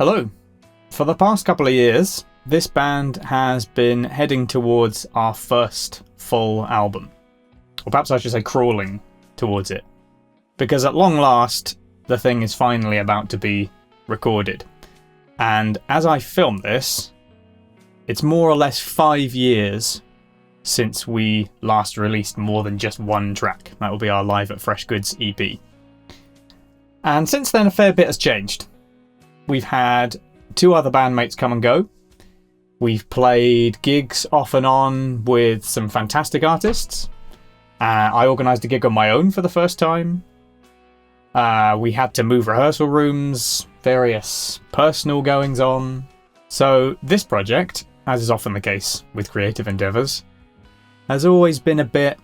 Hello. For the past couple of years, this band has been heading towards our first full album. Or perhaps I should say crawling towards it. Because at long last, the thing is finally about to be recorded. And as I film this, it's more or less 5 years since we last released more than just one track. That will be our Live at Fresh Goods EP. And since then, a fair bit has changed. We've had 2 other bandmates come and go. We've played gigs off and on with some fantastic artists. I organised a gig on my own for the first time. We had to move rehearsal rooms, various personal goings on. So this project, as is often the case with creative endeavours, has always been a bit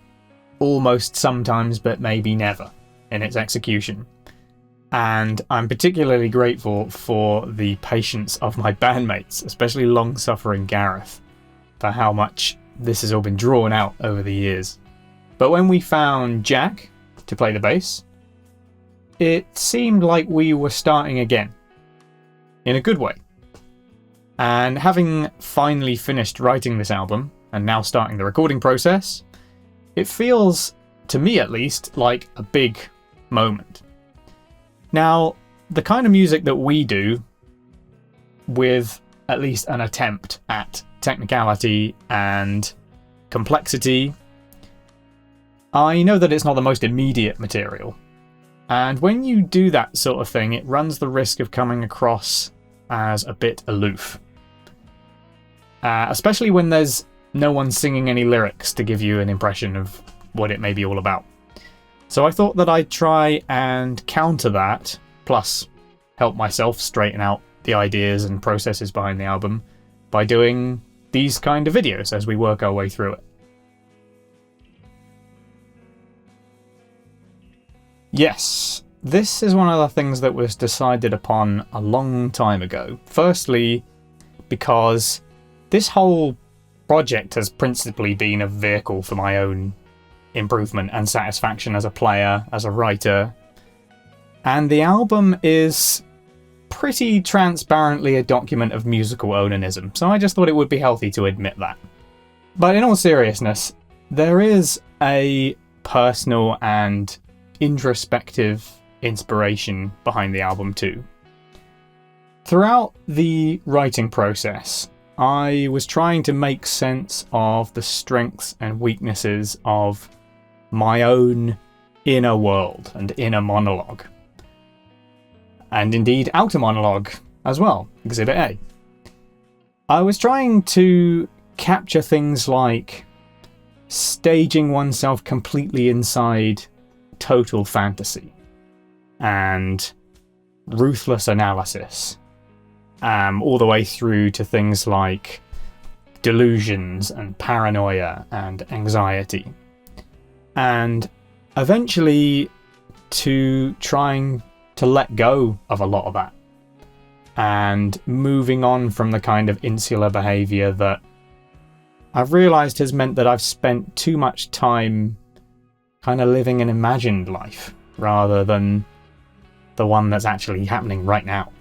almost sometimes but maybe never in its execution. And I'm particularly grateful for the patience of my bandmates, especially long-suffering Gareth, for how much this has all been drawn out over the years. But when we found Jack to play the bass, it seemed like we were starting again, in a good way. And having finally finished writing this album, and now starting the recording process, it feels, to me at least, like a big moment. Now, the kind of music that we do, with at least an attempt at technicality and complexity, I know that it's not the most immediate material. And when you do that sort of thing, it runs the risk of coming across as a bit aloof. Especially when there's no one singing any lyrics to give you an impression of what it may be all about. So I thought that I'd try and counter that, plus help myself straighten out the ideas and processes behind the album by doing these kind of videos as we work our way through it. Yes, this is one of the things that was decided upon a long time ago. Firstly, because this whole project has principally been a vehicle for my own improvement and satisfaction as a player, as a writer. And the album is pretty transparently a document of musical onanism, so I just thought it would be healthy to admit that. But in all seriousness, there is a personal and introspective inspiration behind the album too. Throughout the writing process, I was trying to make sense of the strengths and weaknesses of my own inner world and inner monologue. And indeed outer monologue as well, Exhibit A. I was trying to capture things like staging oneself completely inside total fantasy and ruthless analysis, all the way through to things like delusions and paranoia and anxiety. And eventually to trying to let go of a lot of that and moving on from the kind of insular behaviour that I've realised has meant that I've spent too much time kind of living an imagined life rather than the one that's actually happening right now.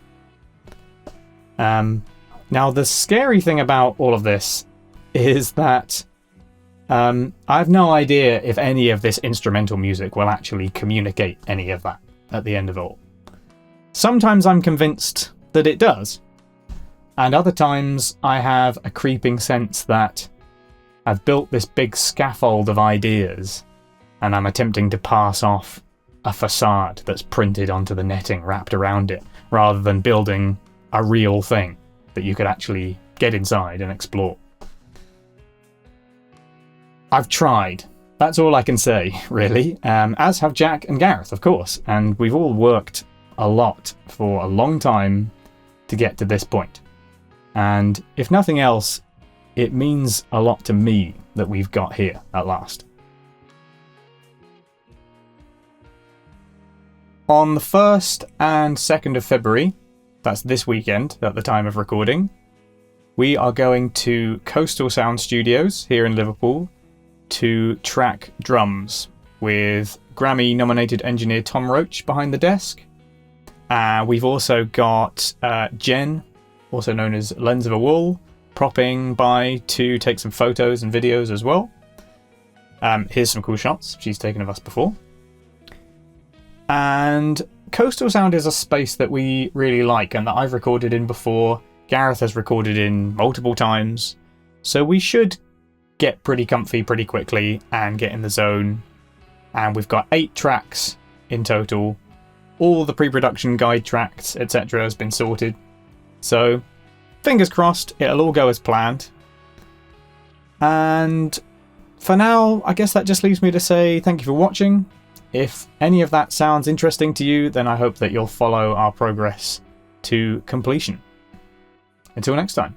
Now, the scary thing about all of this is that I have no idea if any of this instrumental music will actually communicate any of that at the end of it all. Sometimes I'm convinced that it does, and other times I have a creeping sense that I've built this big scaffold of ideas and I'm attempting to pass off a facade that's printed onto the netting wrapped around it, rather than building a real thing that you could actually get inside and explore. I've tried. That's all I can say, really. As have Jack and Gareth, of course. And we've all worked a lot for a long time to get to this point. And if nothing else, it means a lot to me that we've got here at last. On the 1st and 2nd of February, that's this weekend at the time of recording, we are going to Coastal Sound Studios here in Liverpool to track drums with Grammy-nominated engineer Tom Roach behind the desk, We've also got Jen, also known as Lens of a Wool, propping by to take some photos and videos as well. Here's some cool shots she's taken of us before. And Coastal Sound is a space that we really like and that I've recorded in before. Gareth has recorded in multiple times. So we should get pretty comfy pretty quickly and get in the zone. And we've got 8 tracks in total. All the pre-production guide tracks, etc. has been sorted. So fingers crossed it'll all go as planned. And for now, I guess that just leaves me to say thank you for watching. If any of that sounds interesting to you, then I hope that you'll follow our progress to completion. Until next time.